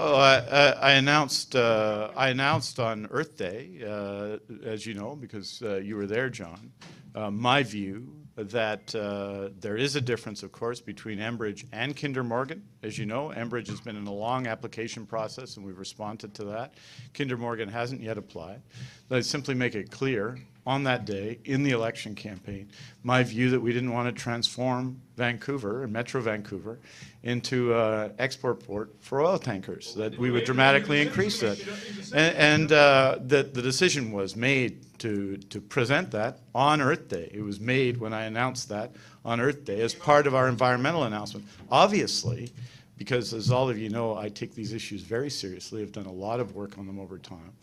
Oh, I announced on Earth Day, as you know, because you were there, John, my view that there is a difference, of course, between Enbridge and Kinder Morgan. As you know, Enbridge has been in a long application process, and we've responded to that. Kinder Morgan hasn't yet applied. But I simply make it clear on that day in the election campaign my view that we didn't want to transform Vancouver and Metro Vancouver into an export port for oil tankers, that we would dramatically increase that. And the decision was made to present that on Earth Day. It was made when I announced that on Earth Day as part of our environmental announcement. Obviously, because as all of you know, I take these issues very seriously. I've done a lot of work on them over time.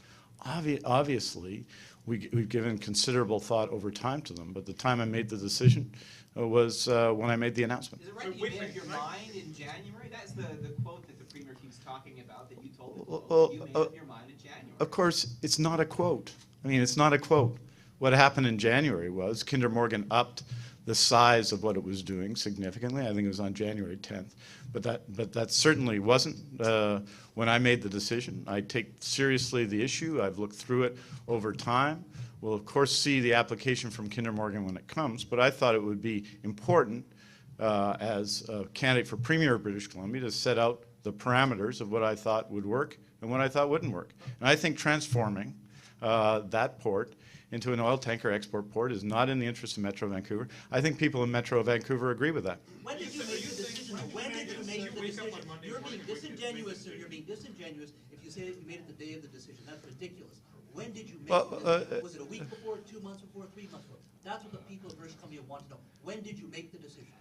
Obviously, we've given considerable thought over time to them, but the time I made the decision was when I made the announcement. Is it right that you made up your mind in January? That's the quote that the Premier keeps talking about, that you told the world. You made up your mind in January. Of course, it's not a quote. I mean, it's not a quote. What happened in January was Kinder Morgan upped the size of what it was doing significantly. I think it was on January 10th. But that certainly wasn't when I made the decision. I take seriously the issue. I've looked through it over time. We'll, of course, see the application from Kinder Morgan when it comes, but I thought it would be important as a candidate for Premier of British Columbia to set out the parameters of what I thought would work and what I thought wouldn't work. And I think transforming that port into an oil tanker export port is not in the interest of Metro Vancouver. I think people in Metro Vancouver agree with that. When did you make the decision? When did you make the decision? You're being disingenuous, sir. You're being disingenuous if you say that you made it the day of the decision. That's ridiculous. When did you make the decision? Was it a week before, 2 months before, 3 months before? That's what the people of British Columbia want to know. When did you make the decision?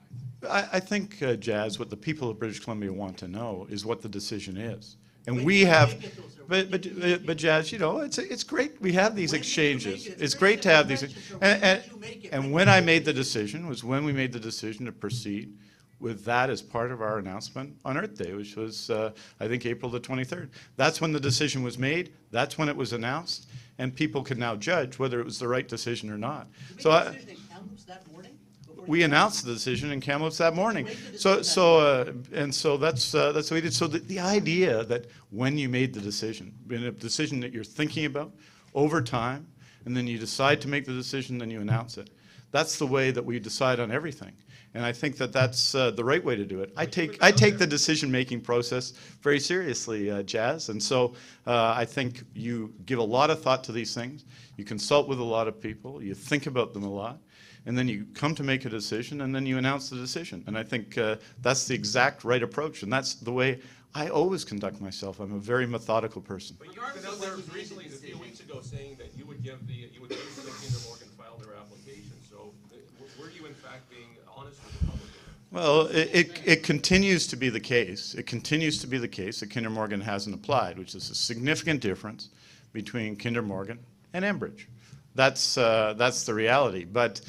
I think, Jazz, what the people of British Columbia want to know is what the decision is. And we have, but Jazz, you know, it's great we have these exchanges. It's great to have these, and when I made the decision was when we made the decision to proceed with that as part of our announcement on Earth Day, which was, I think, April the 23rd. That's when the decision was made. That's when it was announced, and people can now judge whether it was the right decision or not. So we announced the decision in Kamloops that morning. So that's what we did. So the idea that when you made the decision, in a decision that you're thinking about over time, and then you decide to make the decision, then you announce it. That's the way that we decide on everything. And I think that that's the right way to do it. I take the decision-making process very seriously, Jazz. And so I think you give a lot of thought to these things. You consult with a lot of people. You think about them a lot. And then you come to make a decision, and then you announce the decision. And I think that's the exact right approach, and that's the way I always conduct myself. I'm a very methodical person. But you was recently, a few weeks ago, saying that you would give the Kinder Morgan file their application. So were you in fact being honest with the public? Well, it continues to be the case. It continues to be the case that Kinder Morgan hasn't applied, which is a significant difference between Kinder Morgan and Enbridge. That's the reality. But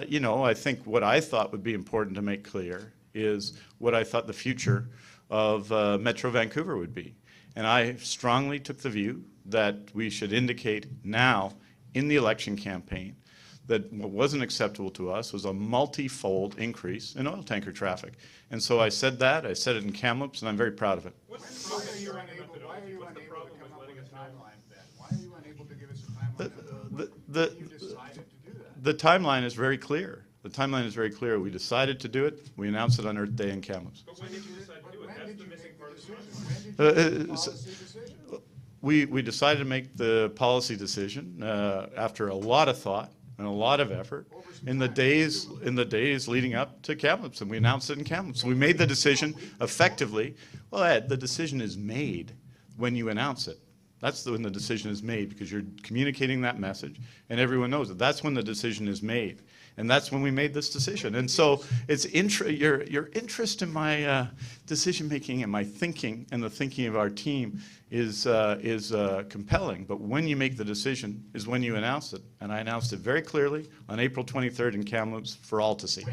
you know, I think what I thought would be important to make clear is what I thought the future of Metro Vancouver would be. And I strongly took the view that we should indicate now in the election campaign that what wasn't acceptable to us was a multi-fold increase in oil tanker traffic. And so I said that, I said it in Kamloops, and I'm very proud of it. Why are you unable to come up with a timeline then? Why are you unable to give us a timeline? You decided to do that. The timeline is very clear. The timeline is very clear. We decided to do it. We announced it on Earth Day in Kamloops. But when did you decide to do it? That's the missing part of the decision. We decided to make the policy decision after a lot of thought and a lot of effort in the days leading up to Kamloops, and we announced it in Kamloops. So we made the decision effectively. Well, Ed, the decision is made when you announce it. That's when the decision is made, because you're communicating that message, and everyone knows it. That's when the decision is made, and that's when we made this decision. And so it's your interest in my decision making and my thinking and the thinking of our team is compelling. But when you make the decision is when you announce it, and I announced it very clearly on April 23rd in Kamloops for all to see.